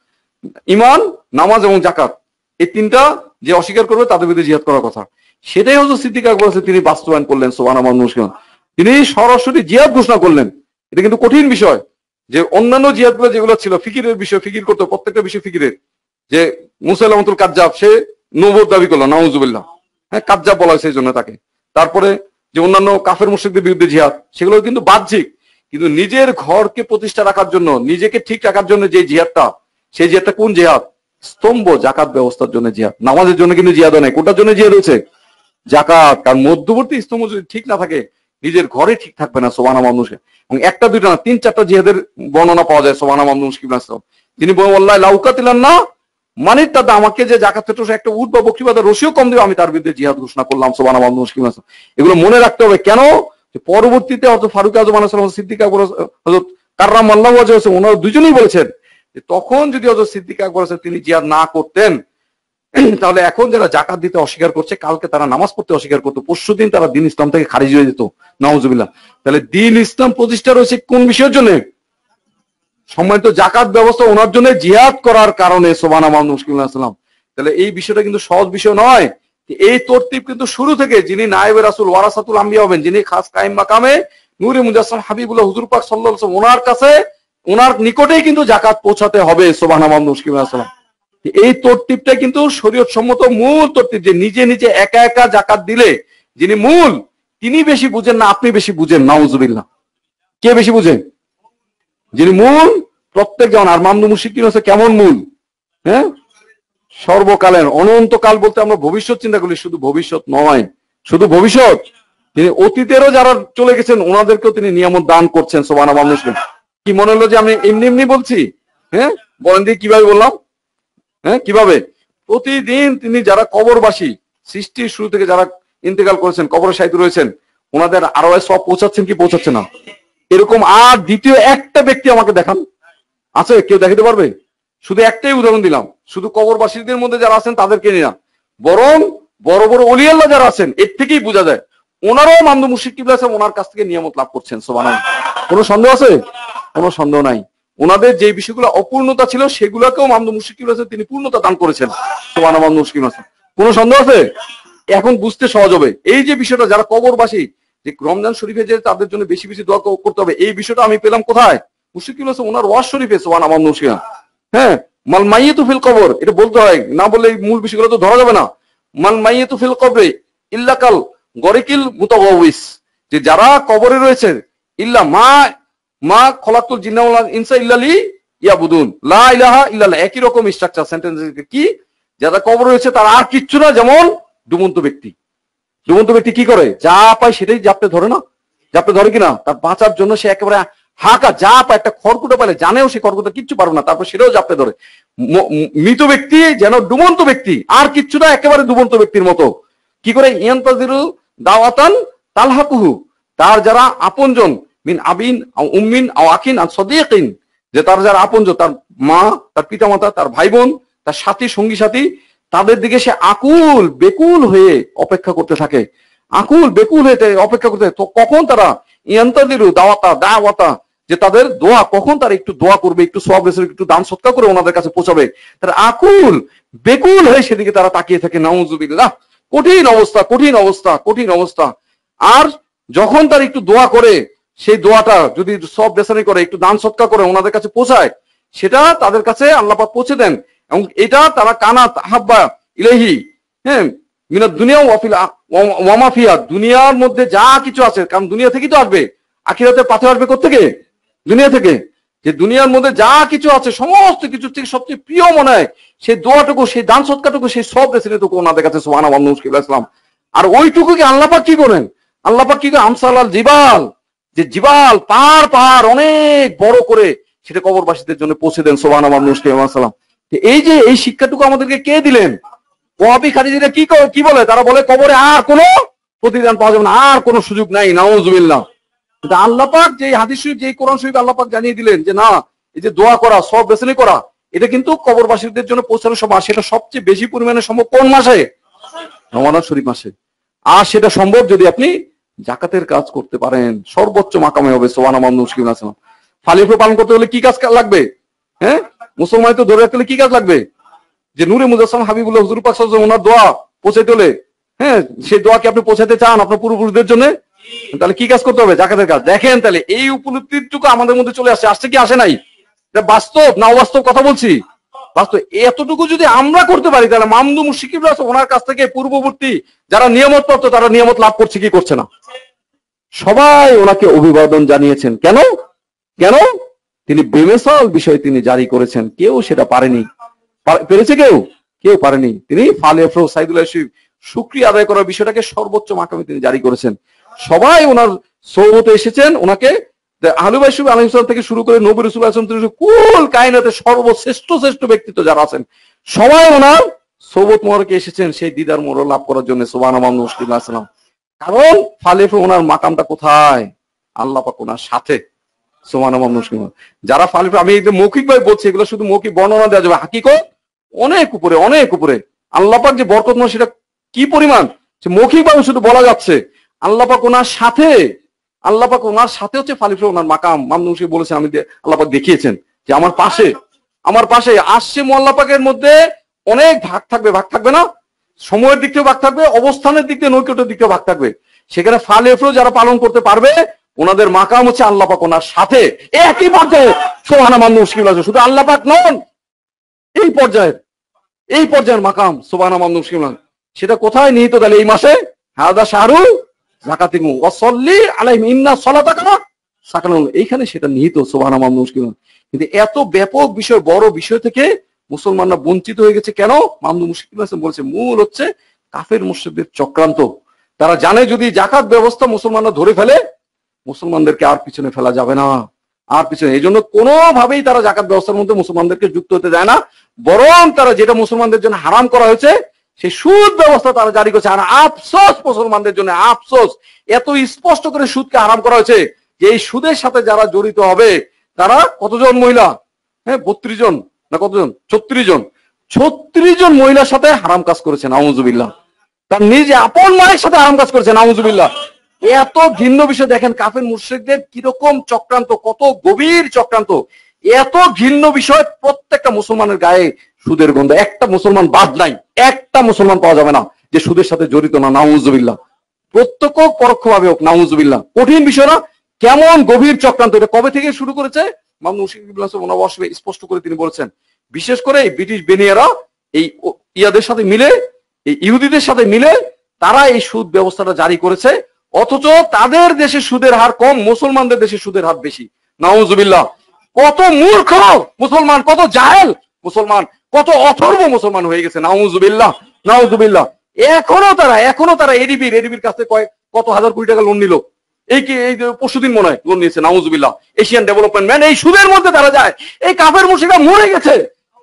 ঈমান, নামাজ এবং যাকাত, এই তিনটা যে অস্বীকার করবে তাদের বিরুদ্ধে জিহাদ করার কথা। সেটাই হযরত সিদ্দিক আকবর তিনি বাস্তবায়ন করলেন। সুবহানাল্লাহ। তিনি সরাসরি জিহাদ ঘোষণা করলেন। এটা কিন্তু কঠিন বিষয়, যে অন্যান্য জিহাদগুলো যেগুলো ছিল ফিকিরের বিষয়, ফিকির করতে, প্রত্যেকটা বিষয় ফিকিরের, যে মুসাইলামাতুল কাজ্জাব সে নবুয়ত দাবি করলো, নাউজুবিল্লাহ। হ্যাঁ, কাজ্জাব বলা হয়েছে এই জন্য তাকে। তারপরে যে অন্যান্য কাফের মুশরিকদের বিরুদ্ধে জিহাদ, সেগুলো কিন্তু বাহ্যিক, কিন্তু নিজের ঘরকে প্রতিষ্ঠা রাখার জন্য, নিজেকে ঠিক রাখার জন্য যে জিহাদটা, সেই জিহাদটা কোন জিহাদ? স্তম্ভ জাকাত ব্যবস্থার জন্য জিহাদ। নামাজের জন্য কিন্তু জিহাদ নেই। কোটার জন্য জিহাদ হয়েছে? জাকাত। কারণ মধ্যবর্তী স্তম্ভ যদি ঠিক না থাকে, নিজের ঘরে ঠিক থাকবে না। সুবহানাল্লাহ। এবং একটা দুইটা না, 3-4টা জিহাদের বর্ণনা পাওয়া যায়। সুবহানাল্লাহ। তিনি বলেন আল্লাহ লা উকাতিলান না মানে তাতে আমাকে যে জাকাত ক্ষেত্রে একটা উট বা বকরি বা রশিও কম দেবে, আমি তার বিরুদ্ধে জিহাদ ঘোষণা করলাম। সুবহানাল্লাহ। এগুলো মনে রাখতে হবে। কেন? পরবর্তীতে হযরত ফারুক আযম আলাইহিস সালাম, সিদ্দিক আকবর, হযরত কাররামাল্লাহু ওয়াজহাহু, ওনারা দুজনেই বলেছেন যে তখন যদি হযরত সিদ্দিক আকবর তিনি জিহাদ না করতেন, তাহলে এখন যারা জাকাত দিতে অস্বীকার করছে, কালকে তারা নামাজ পড়তে অস্বীকার করতো, পরশুদিন তারা দ্বীন ইসলাম থেকে খারিজ হয়ে যেত। নাউজুবিল্লাহ। তাহলে দ্বীন ইসলাম প্রতিষ্ঠা রয়েছে কোন বিষয়ের জন্য? সম্মানিত জাকাত ব্যবস্থা ওনার জন্য জিহাদ করার কারণে। সুবহানাল্লাহ। তাহলে এই বিষয়টা কিন্তু সহজ বিষয় নয়। এই তরতিব কিন্তু শুরু থেকে, যিনি নায়েবে রাসূল ওয়ারাসাতুল আম্বিয়া হবেন, যিনি খাস কায়েম মাকামে নূরে মুজাসসাম হাবিবুল্লাহ হুজুর পাক সাল্লাল্লাহু আলাইহি ওয়াসাল্লাম, ওনার কাছে, ওনার নিকটেই কিন্তু জাকাত পৌঁছাতে হবে। সুবহানাল্লাহ। এই তরতিবটা কিন্তু শরীয়ত সম্মত মূল তরতিব, যে নিজে একা জাকাত দিলে যিনি মূল, তিনি বেশি বুঝেন না, আপনি বেশি বুঝেন। নাউজুবিল্লাহ। কে বেশি বুঝেন? যিনি মূল, প্রত্যেক জন। আর মামদুদ মুশরিক হচ্ছে কেমন মূল? হ্যাঁ, সর্বকালের, অনন্তকাল বলতে আমরা ভবিষ্যৎ চিন্তা করি, শুধু ভবিষ্যৎ নয়, শুধু ভবিষ্যৎ, তিনি অতীতেরও যারা চলে গেছেন ওনাদেরকেও তিনি নিয়ামত দান করছেন। সুবহানাল্লাহ। কি মনে হলো যে আমি এমনি বলছি? হ্যাঁ, বলেন দিয়ে কিভাবে বললাম? হ্যাঁ, কিভাবে? প্রতিদিন তিনি যারা কবরবাসী, সৃষ্টির শুরু থেকে যারা ইন্তেকাল করেছেন, কবরে শায়িত রয়েছেন, ওনাদের আরো সব পৌঁছাচ্ছেন কি পৌঁছাচ্ছে না? এরকম আর দ্বিতীয় একটা ব্যক্তি আমাকে দেখান, আছে? কেউ দেখাতে পারবে? শুধু একটাই উদাহরণ দিলাম, শুধু কবরবাসীদের মধ্যে যারা আছেন তাদেরকে নিয়ে না, বরং বড় বড় ওলি আল্লাহ যারা আছেন, এর থেকেই বোঝা যায় ওনারাও মামদুদ মুশরিক কিবলা আছে, ওনার কাছ থেকে নিয়ামত লাভ করছেন। সুবহানাল্লাহ। কোনো সন্দেহ আছে? কোনো সন্দেহ নাই। ওনাদের যে বিষয়গুলো অপূর্ণতা ছিল, সেগুলোকেও মামদুদ মুশরিক কিবলা আছে তিনি পূর্ণতা দান করেছেন। সুবহানাল্লাহ। কোনো সন্দেহ আছে? এখন বুঝতে সহজ হবে। এই যে বিষয়টা, যারা কবরবাসী, যে রমজান শরীফে যে তাদের জন্য বেশি বেশি দোয়া করতে হবে, এই বিষয়টা আমি পেলাম কোথায়? মুশরিক কিবলা আছে ওনার ওয়াজ শরীফে। সুবহানাল্লাহ। হ্যাঁ, মাল মাইয়াতু ফিল কবর, এটা বলতে হয়, না বললে মূল বিষয়গুলো তো ধরা যাবে না। মাল মাইয়াতু ফিল কবরে ইল্লা কাল গরিকিল মুতাগাউইস, যে যারা কবরে রয়েছে, ইল্লা মা খলাকুল জিন্না ওয়াল ইনসা ইল্লা লিয়াবুদুন, লা ইলাহা ইল্লাল্লাহ, একই রকম স্ট্রাকচার সেন্টেন্স। কি? যারা কবরে রয়েছে তারা আর কিচ্ছু না, যেমন ডুবন্ত ব্যক্তি। ডুবন্ত ব্যক্তি কি করে? যা পায় সেটাই জাপটে ধরে না? জাপটে ধরে কিনা? তার বাঁচার জন্য সে একেবারে হাঁকা, যা পায়, একটা খড়কুটো পালে জানেও সে খড়কুটো কিচ্ছু পারবে না, তারপর সেটাও জাপটে ধরে। মৃত ব্যক্তি যেন ডুবন্ত ব্যক্তি, আর কিচ্ছু না, একেবারে ডুবন্ত ব্যক্তির মতো। কি করে? ইয়ান্তাজিরু দাওয়াতান তালহাকুহু, তার যারা আপনজন, মিন আবিন আও উম্মিন আও আখিন আও সাদিকিন, যে তার যারা আপনজন, তার মা, তার পিতামাতা, তার ভাই বোন, তার সাথী, সঙ্গী সাথী, তাদের দিকে সে আকুল বেকুল হয়ে অপেক্ষা করতে থাকে। আকুল বেকুল হয়ে অপেক্ষা করতে থাকে। তো কখন তারা ইয়ান্তাজিরু দাওয়াতা, যে তাদের দোয়া, কখন তারা একটু দোয়া করবে, একটু সওয়াব রেসে, একটু দান সদকা করে ওনাদের কাছে পৌঁছাবে, তারা আকুল বেকুল হয়ে সেদিকে তারা তাকিয়ে থাকে। নাউজুবিল্লাহ। কঠিন অবস্থা। আর যখন তার একটু দোয়া করে, সেই দোয়াটা যদি সব বেসানি করে, একটু দান সৎকার করে ওনাদের কাছে পৌঁছায়, সেটা তাদের কাছে আল্লাহ পাক পৌঁছে দেন। এবং এটা তারা কানাত আহাব্বা ইলাইহি, হ্যাঁ, মিনাদ দুনিয়া ওয়া মা ফিহা, দুনিয়ার মধ্যে যা কিছু আছে, কারণ দুনিয়া থেকেই তো আসবে, আখিরাতের পাথর আসবে কোত্থেকে? দুনিয়া থেকে। যে দুনিয়ার মধ্যে যা কিছু আছে সমস্ত কিছু থেকে সবচেয়ে প্রিয় মনে হয় সেই দোয়াটুকু, সেই দান সৎকারটুকু, সেই সব রেসিপিটুকু ওনাদের কাছে সুবহানাল্লাহ মুশকিল ইসলাম। আর ওইটুকুকে আল্লাহ পাক কি করেন? আল্লাহ পাক কি করেন? আমসালাল জিবাল, যে জিবাল পাহাড় পাহাড় অনেক বড় করে সেটা কবরবাসীদের জন্য পৌঁছে দেন সুবহানাল্লাহ মুশকিল ইসলাম। এই যে এই শিক্ষাটুকু আমাদেরকে কে দিলেন? ওয়াহাবি খারিজিরা কি বলে? তারা বলে কবরে আর কোনো প্রতিদান পাওয়া যাবে না, আর কোনো সুযোগ নাই, নাউজুবিল্লাহ। কিন্তু আল্লাহ পাক যে হাদিস শরীফ, যে কোরআন শরীফ আল্লাহ পাক জানিয়ে দিলেন যে না, এই যে দোয়া করা, সব বেসনি করা, এটা কিন্তু কবরবাসীদের জন্য পৌঁছানোর সময়, সেটা সবচেয়ে বেশি পরিমাণে সম্ভব কোন মাসে? রমাদান শরীফ মাসে। আর সেটা সম্ভব যদি আপনি জাকাতের কাজ করতে পারেন, সর্বোচ্চ মাকামে হবে সুবহানাল্লাহ মুশকিল ইসলাম। ফালিফ পালন করতে হলে কি কাজ লাগবে? হ্যাঁ, মুসলমান তো ধরে রাখতে হলে কি কাজ লাগবে? যে নূরে মুজাসসাম হাবিবুল্লাহ হুজুর পাক সাল্লাল্লাহু আলাইহি ওয়াসাল্লাম ওনার দোয়া পৌঁছাইতে হলে, হ্যাঁ, সেই দোয়া কি আপনি পৌঁছাতে চান আপনার পূর্বপুরুষদের জন্য? তাহলে কি কাজ করতে হবে? জাকাতের কাজ। দেখেন তাহলে এই উপলব্ধিটুকু আমাদের মধ্যে চলে আসছে, আসছে কি আসে নাই? এটা বাস্তব না অবাস্তব কথা বলছি? বাস্তব। এতটুকু যদি আমরা করতে পারি তাহলে মামদু মুশকিল ওনার কাছ থেকে পূর্ববর্তী যারা নিয়ামত প্রাপ্ত তারা নিয়ামত লাভ করছে কি করছে না? সবাই ওনাকে অভিবাদন জানিয়েছেন। কেন? কেন? তিনি বেমিসাল বিষয় তিনি জারি করেছেন, কেউ সেটা পারেনি। পেরেছে কেউ? কেউ পারেনি। তিনি ফালে আফরোজ সাইদুল্লাহ শরীফ শুকরিয়া আদায় করার বিষয়টাকে সর্বোচ্চ মাকামে তিনি জারি করেছেন। সবাই ওনার সৌবতে এসেছেন, ওনাকে আহলে বাইত আলাইহিস সালাম থেকে শুরু করে নবী রাসূল সাল্লাল্লাহু আলাইহি ওয়াসাল্লাম কুল কায়নাতে সর্বশ্রেষ্ঠ ব্যক্তিত্ব যারা আছেন সবাই ওনার সৌবত মোবারকে এসেছেন সেই দিদার মোহর লাভ করার জন্য সুবহানাল্লাহ মুশকিল ইসলাম। কারণ ফালে ওনার মাকামটা কোথায়? আল্লাহ পাক ওনার সাথে। সুবহানাল্লাহ মুশকিল। যারা ফালে, আমি এই যে মৌখিক ভাবে বলছি, এগুলো শুধু মৌখিক বর্ণনা দেওয়া যাবে, হাকিকত অনেক উপরে, অনেক উপরে। আল্লাহ পাক যে বরকতময় সেটা কি পরিমাণ সে মৌখিক ভাবে শুধু বলা যাচ্ছে। আল্লাহ পাক ওনার সাথে, আল্লাহ পাক ওনার সাথে হচ্ছে ফালিফা ওনার মাকাম। মামনুন বলেছেন, আমি আল্লাহ পাক দেখিয়েছেন যে আমার পাশে আসছে আল্লাহ পাকের মধ্যে অনেক ভাগ থাকবে, ভাগ থাকবে না, সময়ের দিক থেকে ভাগ থাকবে, অবস্থানের দিক থেকে, নৈকট্যের দিক থেকে ভাগ থাকবে। সেখানে ফালিফা যারা পালন করতে পারবে ওনাদের মাকাম হচ্ছে আল্লাহ পাক ওনার সাথে একই পর্যায়ে। সুবহানাল্লাহ মুশকিল আছে, শুধু আল্লাহ পাক নন, এই পর্যায়ের মাকাম সুবহানাল্লাহ মুশকিল। সেটা কোথায় নিহিত? তাহলে এই মাসে হাদা শাহরু যাকাতিকুম ওয়াসাল্লি আলাইহিম ইন্না সালাতাকা সাকানুন, এইখানে সেটা নিহিত সুবহানাল্লাহ মুশকিল। কিন্তু এত ব্যাপক বিষয়, বড় বিষয় থেকে মুসলমানরা বঞ্চিত হয়ে গেছে কেন? মামদু মুশকিল বলছে মূল হচ্ছে কাফের মুশরিকদের চক্রান্ত। তারা জানে যদি জাকাত ব্যবস্থা মুসলমানরা ধরে ফেলে মুসলমানদেরকে আর পিছনে ফেলা যাবে না, আর পিছনে। এই জন্য কোনোভাবেই তারা জাকাত ব্যবস্থার মধ্যে মুসলমানদেরকে যুক্ত হতে দেয় না, বরং তারা যেটা মুসলমানদের জন্য হারাম করা হয়েছে সেই সুদ ব্যবস্থা তারা জারি করছে। আর আফসোস মুসলমানদের জন্য, আফসোস, এত স্পষ্ট করে সুদকে হারাম করা হয়েছে যে এই সুদের সাথে যারা জড়িত হবে তারা কতজন মহিলা? হ্যাঁ, 32 জন না কতজন? 36 জন। 36 জন মহিলার সাথে হারাম কাজ করেছে, নাউজুবিল্লাহ। তার নিজে আপন মায়ের সাথে হারাম কাজ করেছে, নাউজুবিল্লাহ। এত ঘৃণ্য বিষয় দেখেন কাফের মুশরিকদের কিরকম চক্রান্ত, কত গভীর চক্রান্ত। এত ঘৃণ্য বিষয়, প্রত্যেকটা মুসলমানের গায়ে সুদের গন্ধ। একটা মুসলমান বাদ নাই, একটা মুসলমান পাওয়া যাবে না যে সুদের সাথে জড়িত না, নাউজুবিল্লাহ। প্রত্যক্ষ পরোক্ষভাবে হোক, নাউজুবিল্লাহ। কঠিন বিষয় না? কেমন গভীর চক্রান্ত। এটা কবে থেকে শুরু করেছে? স্পষ্ট করে তিনি বলেছেন, বিশেষ করে এই ব্রিটিশ বেনিয়ারা এই ইয়াদের সাথে মিলে, এই ইহুদিদের সাথে মিলে তারা এই সুদ ব্যবস্থাটা জারি করেছে। অথচ তাদের দেশে সুদের হার কম, মুসলমানদের দেশে সুদের হার বেশি, নাউজুবিল্লাহ। কত মূর্খ মুসলমান, কত জাহেল মুসলমান, কত অথর্ব মুসলমান হয়ে গেছে, নাউজুবিল্লাহ, নাউজুবিল্লাহ। এখনো তারা এডিবির কাছে কত হাজার কোটি টাকা লোন নিল। এই পরশুদিন মনে হয় লোন নিয়েছে, নাউজুবিল্লাহ। এশিয়ান ডেভেলপমেন্ট ব্যাংক, এই সুদের মধ্যে তারা যায়। এই কাফের মুশরিকরা মরে গেছে,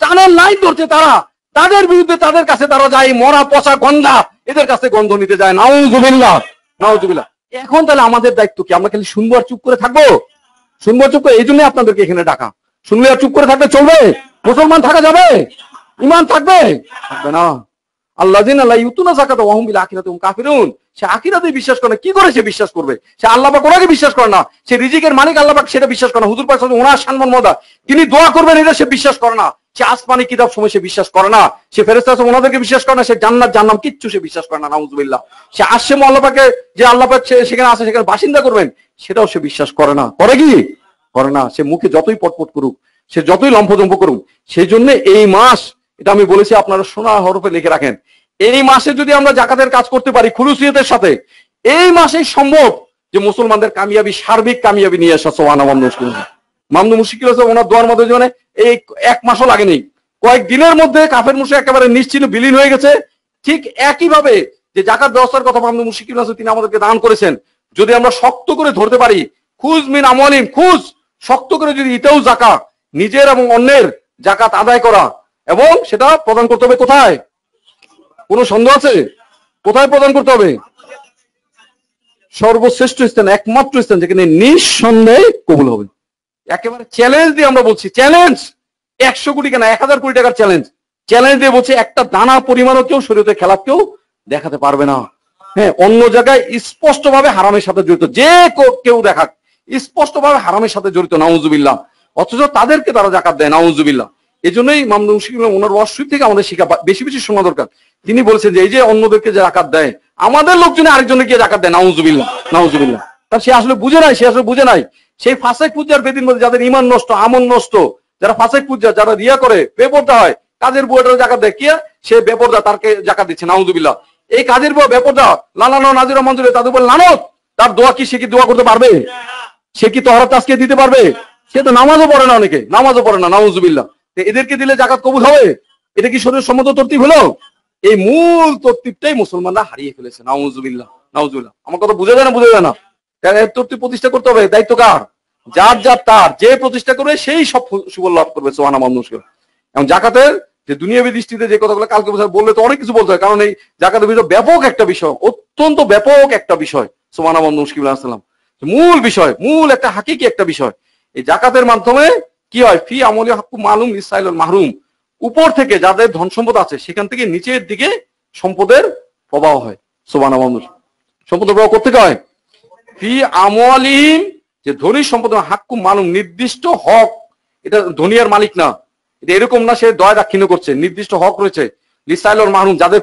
টানের লাইন ধরছে তারা, তাদের বিরুদ্ধে তাদের কাছে তারা যায়, মরা পচা গন্ধা এদের কাছে গন্ধ নিতে যায়, নাউজুবিল্লাহ, নাউজুবিল্লাহ। এখন তাহলে আমাদের দায়িত্ব কি? আমরা খালি শুনবো আর চুপ করে থাকবো? শুনবো চুপ করে? এই জন্য আপনাদেরকে এখানে ডাকা। শুনলে আর চুপ করে থাকলে চলবে? মুসলমান থাকা যাবে? ইমান থাকবে? থাকবে না। আল্লাযিনা লা ইউতুনা যাকাতা ওয়া হুম বিল আখিরাতি হুম কাফিরুন। সে আখিরাতে বিশ্বাস করে না, কি করে সে বিশ্বাস করবে? সে আল্লাহ পাক ওনাকে বিশ্বাস করে না, সে রিজিকের মালিক আল্লাহ পাক সেটা বিশ্বাস করে না, হুজুর পাক সাল্লাল্লাহু আলাইহি ওয়াসাল্লাম ওনার সম্মান মর্যাদা তিনি দোয়া করবেন এটা সে বিশ্বাস করে না। সে আসমানি কিতাব সময় সে বিশ্বাস করে না, সে ফেরেশতা আছে ওনাদেরকে বিশ্বাস করে না, সে জান্নাত জান্নাম কিচ্ছু সে বিশ্বাস করে না, নাউজুবিল্লাহ। সে আসছে আল্লাহ পাকে, যে আল্লাহ পাক সেখানে আছে সেখানে বাসিন্দা করবেন, সেটাও সে বিশ্বাস করে না। করে কি? করে না। সে মুখে যতই পটপট করুক, সে যতই লম্ফজম্প করুক। সেই জন্য এই মাস, এটা আমি বলেছি আপনারা সোনা হরফে লিখে রাখেন, এই মাসে যদি আমরা জাকাতের কাজ করতে পারি খুলুসিয়তের সাথে, এই মাসেই সম্ভব যে মুসলমানদের কামিয়াবি, সার্বিক কামিয়াবি নিয়ে আসা। মামদুদ মুশকিল আছে ওনার দোয়ার মধ্যে, মানে এই এক মাসও লাগেনি, কয়েক দিনের মধ্যে কাফের মুশরিক একেবারে নিশ্চিহ্ন বিলীন হয়ে গেছে। ঠিক একইভাবে যে জাকাত ব্যবস্থার কথা মামদুদ মুশকিল আছে তিনি আমাদেরকে দান করেছেন, যদি আমরা শক্ত করে ধরতে পারি, খুজ মিন আমওয়ালিহিম, খুজ শক্ত করে যদি ইতাউ যাকাত, নিজের এবং অন্যের জাকাত আদায় করা, এবং সেটা প্রদান করতে হবে কোথায়? কোনো সন্দেহ আছে? কোথায় প্রদান করতে হবে? সর্বশ্রেষ্ঠ স্থান, একমাত্র স্থান যেখানে নিঃসন্দেহে কবুল হবে। একেবারে চ্যালেঞ্জ দিয়ে আমরা বলছি, চ্যালেঞ্জ, 100 কোটি কেন 1000 কোটি টাকার চ্যালেঞ্জ, চ্যালেঞ্জ দিয়ে বলছি, একটা দানা পরিমাণও কেউ শরীয়তের খেলাফ কেউ দেখাতে পারবে না। হ্যাঁ, অন্য জায়গায় স্পষ্ট ভাবে হারামের সাথে জড়িত, যে কেউ দেখাক স্পষ্ট ভাবে হারামের সাথে জড়িত, নাউজুবিল্লাহ, অথচ তাদেরকে তারা জাকাত দেয়, নাউজুবিল্লাহ। এই জন্যই মামদুদ মুশকিল ওনার ওয়াশরুফ থেকে আমাদের শিক্ষা বেশি বেশি শোনা দরকার। তিনি বলেছেন যে এই যে অন্যদেরকে যে জাকাত দেয়, আমাদের লোকজনে আরেকজনের গিয়ে জাকাত দেয়, নাউজুবিল্লাহ, নাউজুবিল্লাহ। তার সে আসলে বুঝে নাই, সে আসলে বুঝে নাই। সেই ফাসেক পূজার বেদির মধ্যে যাদের ইমান নষ্ট, আমল নষ্ট, যারা ফাসেক পূজা, যারা রিয়া করে, বেপরদা হয়, কাজের বুয়াটার জাকাত দেয়, কি সে বেপরদা, তারকে জাকাত দিচ্ছে, নাউজুবিল্লাহ। এই কাজের বুয়া বেপরদা, লালানো নাজিরা মঞ্জুরে, তাদের উপর লানত, তার দোয়া কি, সে কি দোয়া করতে পারবে? সে কি তহরাত আজকে দিতে পারবে? সে তো নামাজও পড়ে না, অনেকে নামাজও পড়ে না, নাউজুবিল্লাহ। এদেরকে দিলে জাকাত কবুল হবে? এটা কি শরীর সম্মত তরতিব হলো? এই মূল তরতিবটাই মুসলমানরা হারিয়ে ফেলেছে, নাউজুবিল্লাহ, নাউজুবিল্লাহ। আমার কথা বুঝা যায় না? বুঝা যায় না? তরতিব প্রতিষ্ঠা করতে হবে, দায়িত্ব কার? যার যার তার, যে প্রতিষ্ঠা করবে সেই সব সুফল লাভ করবে, সুবহানাল্লাহ। মুশকিল এবং জাকাতের যে দুনিয়াবী দৃষ্টিতে যে কথাগুলো কালকে বললে তো অনেক কিছু বলতে হয়, কারণ এই জাকাতের বিষয় ব্যাপক একটা বিষয়, অত্যন্ত ব্যাপক একটা বিষয়, সুবহানাল্লাহ। মুশকিল আসসালাম, মূল বিষয়, মূল একটা হাকিকি একটা বিষয়। এই জাকাতের মাধ্যমে কি হয়? ফি আমলি হাক্কু মালুম ইসাইলুল মাহরুম, উপর থেকে যাদের ধন সম্পদ আছে সেখান থেকে নিচের দিকে সম্পদের প্রবাহ হয়, সুবহানাল্লাহ। সম্পদের প্রবাহ কোথা থেকে হয়? ফি আমওয়ালিহিম, যে ধনী সম্পদ, হাক্কু মালুম, নির্দিষ্ট হক, এটা ধনী আর মালিক না, এটা এরকম না সে দয়া দাক্ষিণ্য করছে, নির্দিষ্ট হক রয়েছে, লিসাইলুল মাহরুম, যাদের